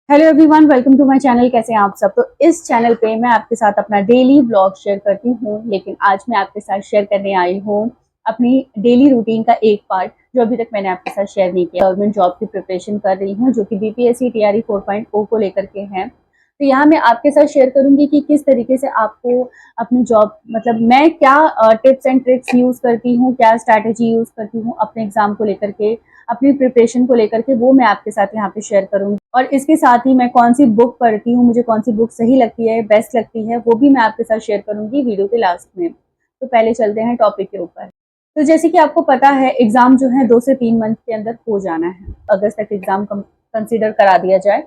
Hello everyone, welcome to my channel. कैसे हैं आप सब। तो इस चैनल पे मैं आपके साथ अपना डेली व्लॉग शेयर करती हूँ, लेकिन आज मैं आपके साथ शेयर करने आई हूँ अपनी डेली रूटीन का एक पार्ट जो अभी तक मैंने आपके साथ शेयर नहीं किया। गवर्नमेंट जॉब की प्रिपरेशन कर रही हूँ जो कि बीपीएससी टीआरई 4.0 को लेकर के हैं। तो यहाँ मैं आपके साथ शेयर करूंगी कि किस तरीके से आपको अपनी जॉब मतलब मैं क्या टिप्स एंड ट्रिक्स यूज करती हूँ, क्या स्ट्रैटेजी यूज करती हूँ अपने एग्जाम को लेकर के, अपनी प्रिपरेशन को लेकर के, वो मैं आपके साथ यहाँ पे शेयर करूंगी। और इसके साथ ही मैं कौन सी बुक पढ़ती हूँ, मुझे कौन सी बुक सही लगती है, बेस्ट लगती है, वो भी मैं आपके साथ शेयर करूंगी वीडियो के लास्ट में। तो पहले चलते हैं टॉपिक के ऊपर। तो जैसे कि आपको पता है एग्जाम जो है 2 से 3 मंथ के अंदर हो जाना है। अगस्त तक एग्जाम कंसिडर करा दिया जाए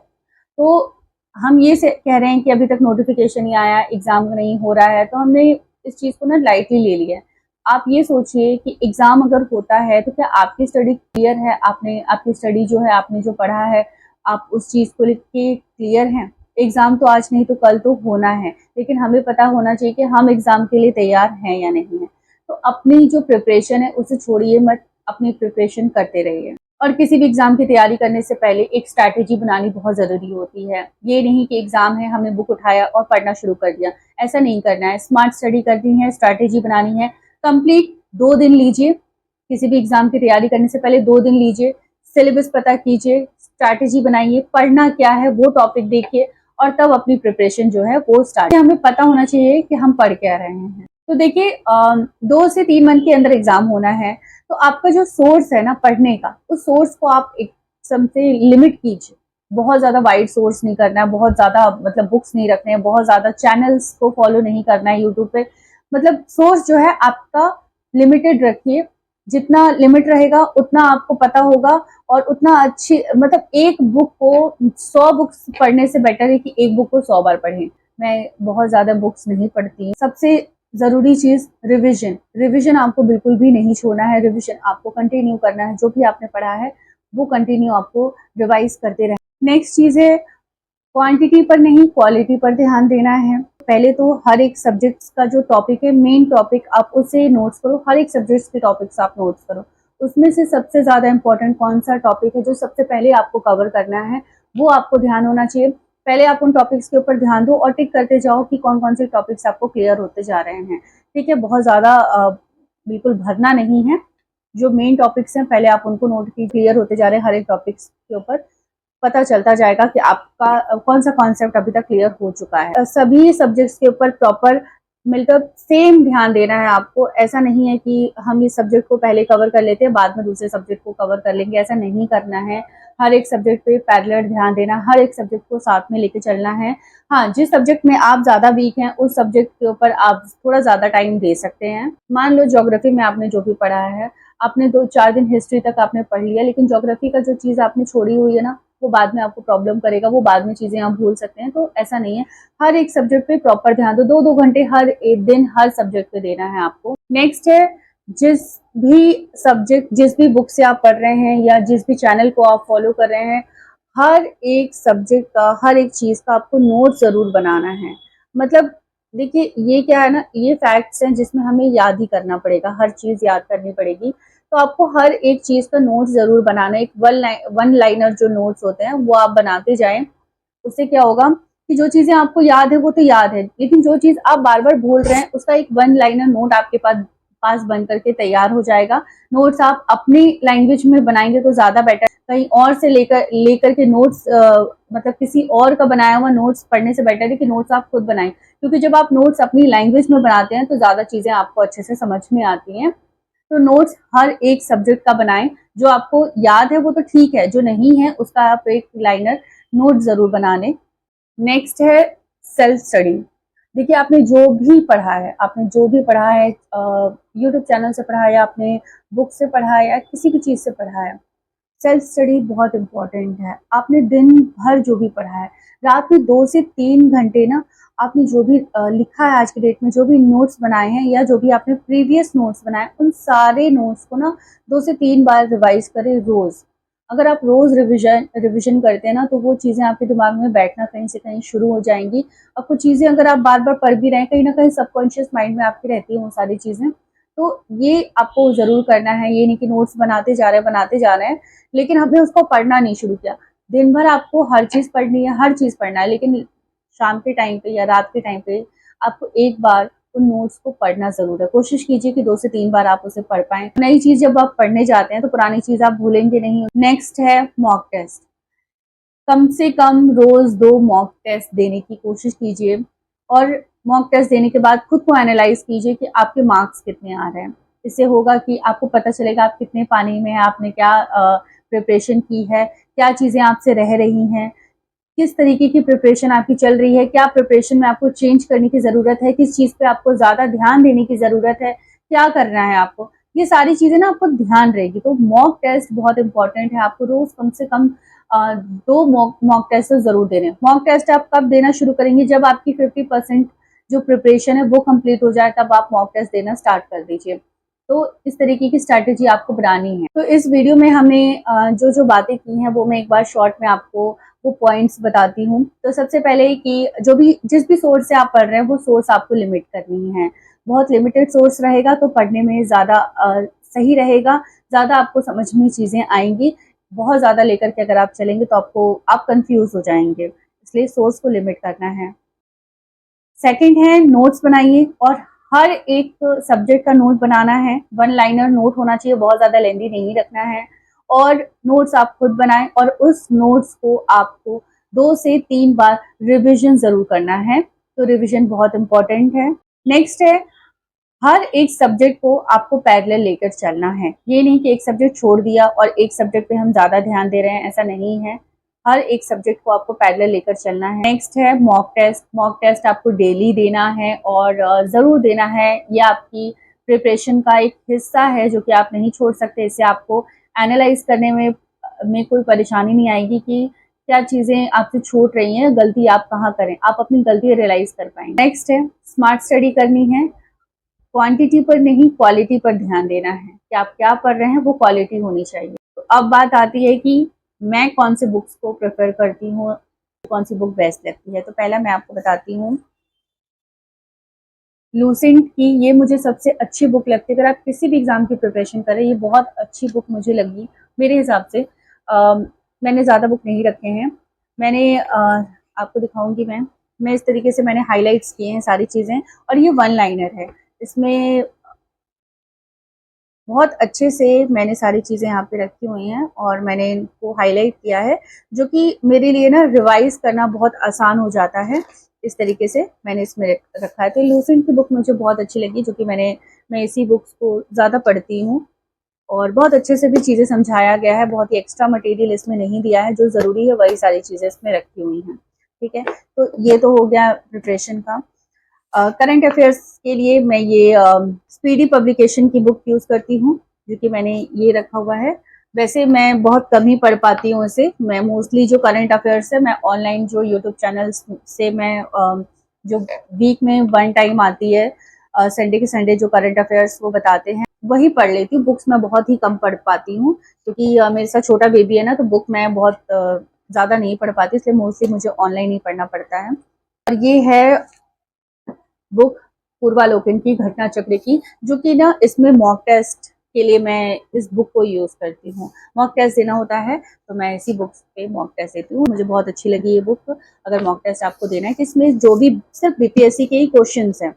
तो हम ये से कह रहे हैं कि अभी तक नोटिफिकेशन नहीं आया, एग्जाम नहीं हो रहा है, तो हमने इस चीज को ना लाइटली ले लिया है। आप ये सोचिए कि एग्जाम अगर होता है तो क्या आपकी स्टडी क्लियर है, आपने आपकी स्टडी जो है, आपने जो पढ़ा है, आप उस चीज को लिख के क्लियर हैं। एग्जाम तो आज नहीं तो कल तो होना है, लेकिन हमें पता होना चाहिए कि हम एग्जाम के लिए तैयार हैं या नहीं है। तो अपनी जो प्रिपरेशन है उसे छोड़िए मत, अपनी प्रिपरेशन करते रहिए। और किसी भी एग्जाम की तैयारी करने से पहले एक स्ट्रैटेजी बनानी बहुत जरूरी होती है। ये नहीं कि एग्जाम है हमने बुक उठाया और पढ़ना शुरू कर दिया, ऐसा नहीं करना है। स्मार्ट स्टडी करनी है, स्ट्रैटेजी बनानी है। कंप्लीट 2 दिन लीजिए, किसी भी एग्जाम की तैयारी करने से पहले 2 दिन लीजिए, सिलेबस पता कीजिए, स्ट्रैटेजी बनाइए, पढ़ना क्या है वो टॉपिक देखिए, और तब अपनी प्रिपरेशन जो है वो स्टार्ट। हमें पता होना चाहिए कि हम पढ़ क्या रहे हैं। तो देखिए 2 से 3 मंथ के अंदर एग्जाम होना है, तो आपका जो सोर्स है ना पढ़ने का, उस सोर्स को आप एक से लिमिट कीजिए। बहुत ज्यादा वाइड सोर्स नहीं करना है, बहुत ज्यादा मतलब बुक्स नहीं रखने हैं, बहुत ज्यादा चैनल्स को फॉलो नहीं करना है यूट्यूब पे। मतलब सोर्स जो है आपका लिमिटेड रखिए। जितना लिमिट रहेगा उतना आपको पता होगा, और उतना अच्छी मतलब एक बुक को 100 बुक्स पढ़ने से बेटर है कि एक बुक को 100 बार पढ़ें। मैं बहुत ज्यादा बुक्स नहीं पढ़ती। सबसे जरूरी चीज रिवीजन। रिवीजन आपको बिल्कुल भी नहीं छोड़ना है, रिवीजन आपको कंटिन्यू करना है। जो भी आपने पढ़ा है वो कंटिन्यू आपको रिवाइज करते रहना। नेक्स्ट चीज है क्वांटिटी पर नहीं क्वालिटी पर ध्यान देना है। पहले तो हर एक सब्जेक्ट का जो टॉपिक है, मेन टॉपिक आप उसे नोट्स करो। हर एक सब्जेक्ट के टॉपिक्स आप नोट्स करो। उसमें से सबसे ज्यादा इंपॉर्टेंट कौन सा टॉपिक है जो सबसे पहले आपको कवर करना है, वो आपको ध्यान होना चाहिए। पहले आप उन टॉपिक्स के ऊपर ध्यान दो और टिक करते जाओ कि कौन कौन से टॉपिक्स आपको क्लियर होते जा रहे हैं। ठीक है, बहुत ज्यादा बिल्कुल भरना नहीं है। जो मेन टॉपिक्स हैं पहले आप उनको नोट की, क्लियर होते जा रहे हैं। हर एक टॉपिक्स के ऊपर पता चलता जाएगा कि आपका कौन सा कॉन्सेप्ट अभी तक क्लियर हो चुका है। सभी सब्जेक्ट्स के ऊपर प्रॉपर मिलकर सेम ध्यान देना है आपको। ऐसा नहीं है कि हम इस सब्जेक्ट को पहले कवर कर लेते हैं बाद में दूसरे सब्जेक्ट को कवर कर लेंगे, ऐसा नहीं करना है। हर एक सब्जेक्ट पे पैरेलल ध्यान देना, हर एक सब्जेक्ट को साथ में लेके चलना है। हाँ, जिस सब्जेक्ट में आप ज्यादा वीक हैं उस सब्जेक्ट के ऊपर आप थोड़ा ज्यादा टाइम दे सकते हैं। मान लो ज्योग्राफी में आपने जो भी पढ़ा है, आपने 2-4 दिन हिस्ट्री तक आपने पढ़ लिया, लेकिन ज्योग्राफी का जो चीज आपने छोड़ी हुई है ना, वो बाद में आपको प्रॉब्लम करेगा, वो बाद में चीजें आप भूल सकते हैं। तो ऐसा नहीं है, हर एक सब्जेक्ट पे प्रॉपर ध्यान दो। 2-2 घंटे हर एक दिन हर सब्जेक्ट पे देना है आपको। नेक्स्ट है, जिस भी सब्जेक्ट, जिस भी बुक से आप पढ़ रहे हैं या जिस भी चैनल को आप फॉलो कर रहे हैं, हर एक सब्जेक्ट का, हर एक चीज का आपको नोट जरूर बनाना है। मतलब देखिए ये क्या है ना, ये फैक्ट्स हैं जिसमें हमें याद ही करना पड़ेगा, हर चीज याद करनी पड़ेगी। तो आपको हर एक चीज का नोट जरूर बनाना है। एक वन लाइनर जो नोट्स होते हैं वो आप बनाते जाएं। उससे क्या होगा कि जो चीजें आपको याद है वो तो याद है, लेकिन जो चीज आप बार बार भूल रहे हैं उसका एक वन लाइनर नोट आपके पास पास बन करके तैयार हो जाएगा। नोट्स आप अपनी लैंग्वेज में बनाएंगे तो ज्यादा बेटर। कहीं और से लेकर लेकर के नोट्स मतलब किसी और का बनाया हुआ नोट्स पढ़ने से बेटर है कि नोट्स आप खुद बनाएं, क्योंकि जब आप नोट्स अपनी लैंग्वेज में बनाते हैं तो ज्यादा चीजें आपको अच्छे से समझ में आती हैं। तो नोट्स हर एक सब्जेक्ट का बनाएं। जो आपको याद है वो तो ठीक है, जो नहीं है उसका आप एक लाइनर नोट जरूर बना लें। नेक्स्ट है सेल्फ स्टडी। देखिए आपने जो भी पढ़ा है, आपने जो भी पढ़ा है, यूट्यूब चैनल से पढ़ा है या आपने बुक से पढ़ा है या किसी भी चीज से पढ़ा है, सेल्फ स्टडी बहुत इंपॉर्टेंट है। आपने दिन भर जो भी पढ़ा है, रात में 2 से 3 घंटे ना आपने जो भी लिखा है आज की डेट में, जो भी नोट्स बनाए हैं या जो भी आपने प्रीवियस नोट्स बनाए, उन सारे नोट्स को ना 2 से 3 बार रिवाइज करें रोज। अगर आप रोज रिविजन रिविजन करते हैं ना, तो वो चीजें आपके दिमाग में बैठना कहीं से कहीं शुरू हो जाएंगी। अब कुछ चीजें अगर आप बार बार पढ़ भी रहे हैं, कहीं ना कहीं सबकॉन्शियस माइंड में आपकी रहती है वो सारी चीजें। तो ये आपको जरूर करना है। ये नहीं कि नोट्स बनाते जा रहे हैं लेकिन हमने उसको पढ़ना नहीं शुरू किया। दिन भर आपको हर चीज़ पढ़नी है, हर चीज़ पढ़ना है, लेकिन शाम के टाइम पे या रात के टाइम पे आपको एक बार उन नोट्स को पढ़ना ज़रूर है। कोशिश कीजिए कि 2 से 3 बार आप उसे पढ़ पाएँ। नई चीज़ जब आप पढ़ने जाते हैं तो पुरानी चीज़ आप भूलेंगे नहीं। नेक्स्ट है मॉक टेस्ट। कम से कम रोज़ 2 मॉक टेस्ट देने की कोशिश कीजिए और मॉक टेस्ट देने के बाद खुद को एनालाइज़ कीजिए कि आपके मार्क्स कितने आ रहे हैं। इससे होगा कि आपको पता चलेगा आप कितने पानी में हैं, आपने क्या प्रिपरेशन की है, क्या चीज़ें आपसे रह रही हैं, किस तरीके की प्रिपरेशन आपकी चल रही है, क्या प्रिपरेशन में आपको चेंज करने की ज़रूरत है, किस चीज़ पे आपको ज़्यादा ध्यान देने की ज़रूरत है, क्या करना है आपको। ये सारी चीज़ें ना आपको ध्यान रहेगी। तो मॉक टेस्ट बहुत इंपॉर्टेंट है, आपको रोज़ कम से कम 2 मॉक टेस्ट तो ज़रूर देने। मॉक टेस्ट आप कब देना शुरू करेंगे, जब आपकी 50% जो प्रिपरेशन है वो कंप्लीट हो जाए, तब आप मॉक टेस्ट देना स्टार्ट कर दीजिए। तो इस तरीके की स्ट्रैटेजी आपको बनानी है। तो इस वीडियो में हमने जो जो बातें की हैं वो मैं एक बार शॉर्ट में आपको वो पॉइंट्स बताती हूँ। तो सबसे पहले कि जो भी जिस भी सोर्स से आप पढ़ रहे हैं वो सोर्स आपको लिमिट करनी है। बहुत लिमिटेड सोर्स रहेगा तो पढ़ने में ज़्यादा सही रहेगा, ज़्यादा आपको समझ में चीज़ें आएंगी। बहुत ज़्यादा लेकर के अगर आप चलेंगे तो आप कंफ्यूज हो जाएंगे, इसलिए सोर्स को लिमिट करना है। सेकंड है नोट्स बनाइए और हर एक सब्जेक्ट का नोट बनाना है। 1 लाइनर नोट होना चाहिए, बहुत ज़्यादा लेंदी नहीं रखना है। और नोट्स आप खुद बनाएं और उस नोट्स को आपको 2 से 3 बार रिवीजन ज़रूर करना है। तो रिवीजन बहुत इंपॉर्टेंट है। नेक्स्ट है हर एक सब्जेक्ट को आपको पैरेलल लेकर चलना है। ये नहीं कि एक सब्जेक्ट छोड़ दिया और एक सब्जेक्ट पे हम ज़्यादा ध्यान दे रहे हैं, ऐसा नहीं है। हर एक सब्जेक्ट को आपको पैरेलल लेकर चलना है। नेक्स्ट है मॉक टेस्ट। मॉक टेस्ट आपको डेली देना है और ज़रूर देना है। ये आपकी प्रिपरेशन का एक हिस्सा है जो कि आप नहीं छोड़ सकते। इससे आपको एनालाइज करने में कोई परेशानी नहीं आएगी कि क्या चीज़ें आपसे छूट रही हैं, गलती आप कहाँ करें, आप अपनी गलती रियलाइज कर पाएंगे। नेक्स्ट है स्मार्ट स्टडी करनी है। क्वांटिटी पर नहीं, क्वालिटी पर ध्यान देना है कि आप क्या पढ़ रहे हैं वो क्वालिटी होनी चाहिए। तो अब बात आती है कि मैं कौन से बुक्स को प्रेफर करती हूँ, कौन सी बुक बेस्ट लगती है। तो पहला मैं आपको बताती हूँ लूसेंट की। ये मुझे सबसे अच्छी बुक लगती है। अगर आप किसी भी एग्जाम की प्रिपरेशन करें, ये बहुत अच्छी बुक मुझे लगी मेरे हिसाब से। मैंने ज़्यादा बुक नहीं रखे हैं। मैंने आपको दिखाऊंगी मैं इस तरीके से मैंने हाईलाइट्स किए हैं सारी चीज़ें। और ये 1 लाइनर है, इसमें बहुत अच्छे से मैंने सारी चीज़ें यहाँ पे रखी हुई हैं और मैंने इनको हाईलाइट किया है, जो कि मेरे लिए ना रिवाइज करना बहुत आसान हो जाता है। इस तरीके से मैंने इसमें रखा है। तो लूसेंट की बुक मुझे बहुत अच्छी लगी, जो कि मैं इसी बुक्स को ज़्यादा पढ़ती हूँ और बहुत अच्छे से भी चीज़ें समझाया गया है। बहुत ही एक्स्ट्रा मटेरियल इसमें नहीं दिया है, जो ज़रूरी है वही सारी चीज़ें इसमें रखी हुई हैं। ठीक है, तो ये तो हो गया प्रिपरेशन का। करंट अफेयर्स के लिए मैं ये स्पीडी पब्लिकेशन की बुक यूज़ करती हूँ, जो कि मैंने ये रखा हुआ है। वैसे मैं बहुत कम ही पढ़ पाती हूँ इसे। मैं मोस्टली जो करंट अफेयर्स है मैं ऑनलाइन जो यूट्यूब चैनल्स से मैं जो वीक में 1 टाइम आती है, संडे के संडे जो करंट अफेयर्स वो बताते हैं वही पढ़ लेती हूँ। बुक्स मैं बहुत ही कम पढ़ पाती हूँ, क्योंकि मेरे साथ छोटा बेबी है ना, तो बुक मैं बहुत ज़्यादा नहीं पढ़ पाती, इसलिए मोस्टली मुझे ऑनलाइन ही पढ़ना पड़ता है। और ये है बुक पूर्वालोकन की घटना चक्र की, जो कि ना इसमें मॉक टेस्ट के लिए मैं इस बुक को यूज़ करती हूँ। मॉक टेस्ट देना होता है तो मैं इसी बुक पे मॉक टेस्ट देती हूँ। मुझे बहुत अच्छी लगी ये बुक। अगर मॉक टेस्ट आपको देना है कि इसमें जो भी सिर्फ बीपीएससी के ही क्वेश्चंस हैं,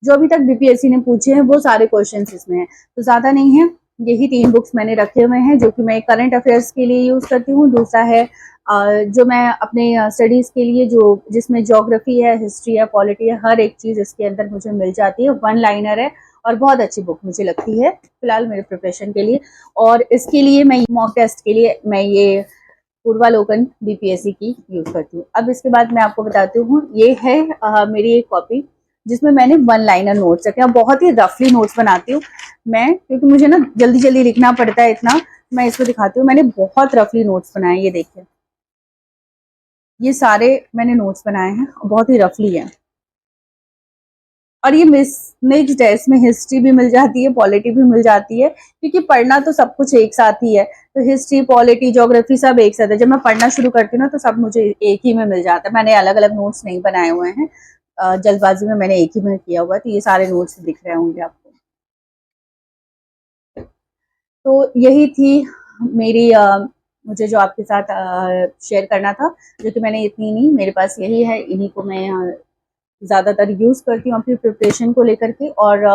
जो अभी तक बीपीएससी ने पूछे हैं वो सारे क्वेश्चंस इसमें हैं, तो ज़्यादा नहीं है। यही 3 बुक्स मैंने रखे हुए हैं, जो कि मैं करंट अफेयर्स के लिए यूज़ करती हूँ। दूसरा है जो मैं अपने स्टडीज़ के लिए जो जिसमें ज्योग्राफी है, हिस्ट्री है, पॉलिटी है, हर एक चीज़ इसके अंदर मुझे मिल जाती है। 1 लाइनर है और बहुत अच्छी बुक मुझे लगती है फिलहाल मेरे प्रिपरेशन के लिए। और इसके लिए मैं मॉक टेस्ट के लिए मैं ये पूर्वालोकन बीपीएससी की यूज़ करती हूँ। अब इसके बाद मैं आपको बताती हूँ, ये है मेरी एक कॉपी जिसमें मैंने 1 लाइनर नोट्स रखे हैं। बहुत ही रफली नोट्स बनाती हूँ मैं, क्योंकि मुझे ना जल्दी जल्दी लिखना पड़ता है इतना। मैं इसको दिखाती हूँ, मैंने बहुत रफली नोट्स बनाए। ये देखिए, ये सारे मैंने नोट्स बनाए हैं, बहुत ही रफली है। और ये मिक्स्ड है, इसमें हिस्ट्री भी मिल जाती है, पॉलिटी भी मिल जाती है, क्योंकि पढ़ना तो सब कुछ एक साथ ही है। तो हिस्ट्री, पॉलिटी, ज्योग्राफी सब एक साथ है। जब मैं पढ़ना शुरू करती हूँ ना तो सब मुझे एक ही में मिल जाता है। मैंने अलग अलग नोट्स नहीं बनाए हुए हैं, जल्दबाजी में मैंने एक ही में किया हुआ है। तो ये सारे नोट्स दिख रहे होंगे आपको। तो यही थी मेरी मुझे जो आपके साथ शेयर करना था, जो कि मैंने इतनी नहीं, मेरे पास यही है, इन्हीं को मैं ज़्यादातर यूज़ करती हूँ अपनी प्रिपरेशन को लेकर के। और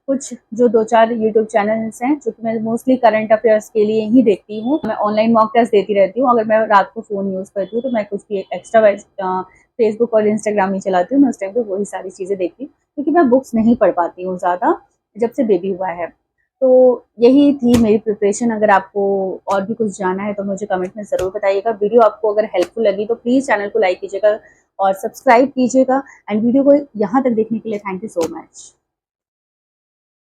कुछ जो 2-4 यूट्यूब चैनल्स हैं जो कि मैं मोस्टली करंट अफेयर्स के लिए ही देखती हूँ। मैं ऑनलाइन मॉक टेस्ट देती रहती हूँ। अगर मैं रात को फ़ोन यूज़ करती हूँ तो मैं कुछ भी एक्स्ट्रा फेसबुक और इंस्टाग्राम नहीं चलाती हूँ, मैं उस टाइम पे वही सारी चीज़ें देखती हूँ, क्योंकि मैं बुक्स नहीं पढ़ पाती हूँ ज़्यादा जब से बेबी हुआ है। तो यही थी मेरी प्रिपरेशन। अगर आपको और भी कुछ जानना है तो मुझे कमेंट में ज़रूर बताइएगा। वीडियो आपको अगर हेल्पफुल लगी तो प्लीज़ चैनल को लाइक कीजिएगा और सब्सक्राइब कीजिएगा। एंड वीडियो को यहाँ तक देखने के लिए थैंक यू सो मच।